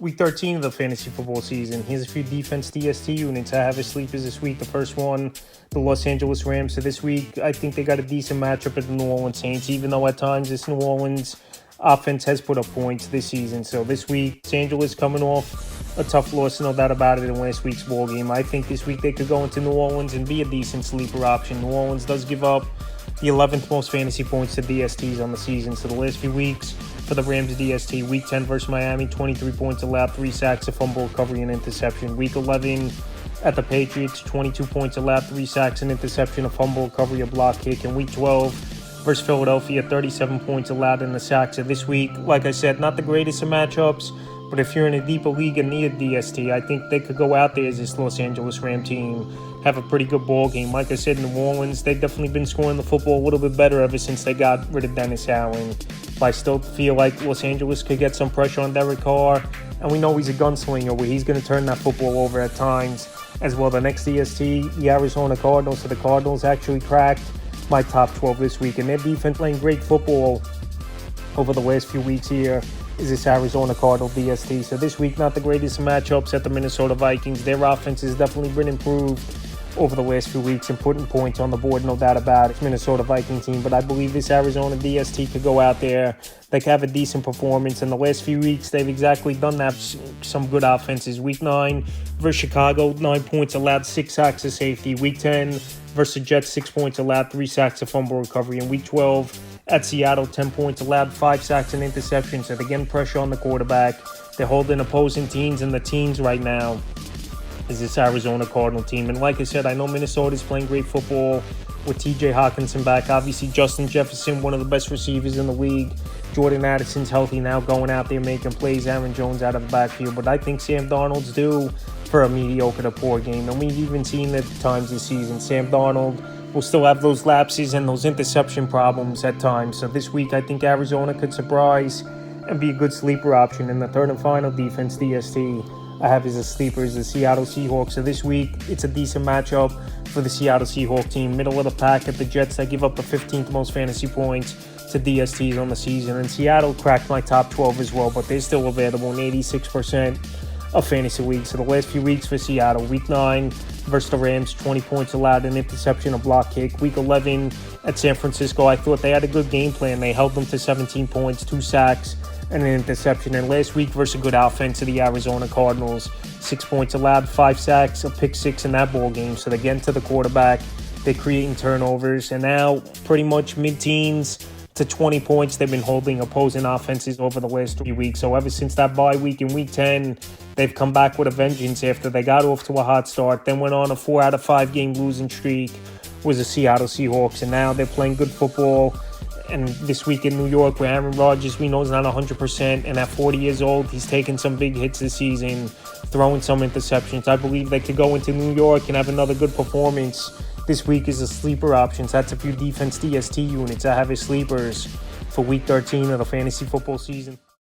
Week 13 of the fantasy football season. Here's a few defense DST units I have as sleepers this week. The first one, the Los Angeles Rams. So this week, I think they got a decent matchup at the New Orleans Saints, even though at times this New Orleans offense has put up points this season. So this week, Los Angeles coming off a tough loss, no doubt about it, in last week's ball game. I think this week they could go into New Orleans and be a decent sleeper option. New Orleans does give up the 11th most fantasy points to DSTs on the season. So the last few weeks for the Rams DST, Week 10 versus Miami, 23 points allowed, 3 sacks, a fumble recovery, and interception. Week 11 at the Patriots, 22 points allowed, 3 sacks, an interception, a fumble recovery, a block kick. And Week 12 versus Philadelphia, 37 points allowed in the sacks. So this week, like I said, not the greatest of matchups, but if you're in a deeper league and need a DST, I think they could go out there as this Los Angeles Ram team, have a pretty good ball game. Like I said, New Orleans, they've definitely been scoring the football a little bit better ever since they got rid of Dennis Allen. But I still feel like Los Angeles could get some pressure on Derek Carr, and we know he's a gunslinger where he's going to turn that football over at times as well. The next DST, the Arizona Cardinals. So the Cardinals actually cracked my top 12 this week, and their defense playing great football over the last few weeks here is this Arizona Cardinal DST. So this week, not the greatest matchups at the Minnesota Vikings. Their offense has definitely been improved over the last few weeks and putting points on the board, no doubt about it. Minnesota Viking team, but I believe this Arizona DST could go out there. They could have a decent performance. In the last few weeks, they've exactly done that. Some good offenses. Week 9 versus Chicago, 9 points allowed, 6 sacks of safety. Week 10 versus the Jets, 6 points allowed, 3 sacks of fumble recovery. In Week 12 at Seattle, 10 points allowed, 5 sacks and interceptions. So they're getting pressure on the quarterback. They're holding opposing teams, and the teams right now is this Arizona Cardinal team. And like I said, I know Minnesota's playing great football with TJ Hawkinson back. Obviously, Justin Jefferson, one of the best receivers in the league. Jordan Addison's healthy now, going out there making plays. Aaron Jones out of the backfield. But I think Sam Darnold's due for a mediocre to poor game. And we've even seen it at times this season. Sam Darnold will still have those lapses and those interception problems at times. So this week, I think Arizona could surprise and be a good sleeper option. In the third and final defense, DST, I have as a sleeper is the Seattle Seahawks. So this week, it's a decent matchup for the Seattle Seahawks team. Middle of the pack at the Jets. They give up the 15th most fantasy points to DSTs on the season. And Seattle cracked my top 12 as well, but they're still available in 86% of fantasy leagues. So the last few weeks for Seattle, Week 9 versus the Rams, 20 points allowed, an interception, a block kick. Week 11 at San Francisco, I thought they had a good game plan. They held them to 17 points, 2 sacks, and an interception. And last week versus a good offense of the Arizona Cardinals, 6 points allowed, 5 sacks, a pick 6 in that ball game. So they're getting to the quarterback, they're creating turnovers, and now pretty much mid-teens to 20 points they've been holding opposing offenses over the last 3 weeks. So ever since that bye week in Week 10, they've come back with a vengeance after they got off to a hot start, then went on a 4 out of 5 game losing streak, was the Seattle Seahawks, and now they're playing good football. And this week in New York, where Aaron Rodgers, we know, is not 100%, and at 40 years old, he's taken some big hits this season, throwing some interceptions. I believe they could go into New York and have another good performance this week as a sleeper option. So that's a few defense DST units I have as sleepers for Week 13 of the fantasy football season.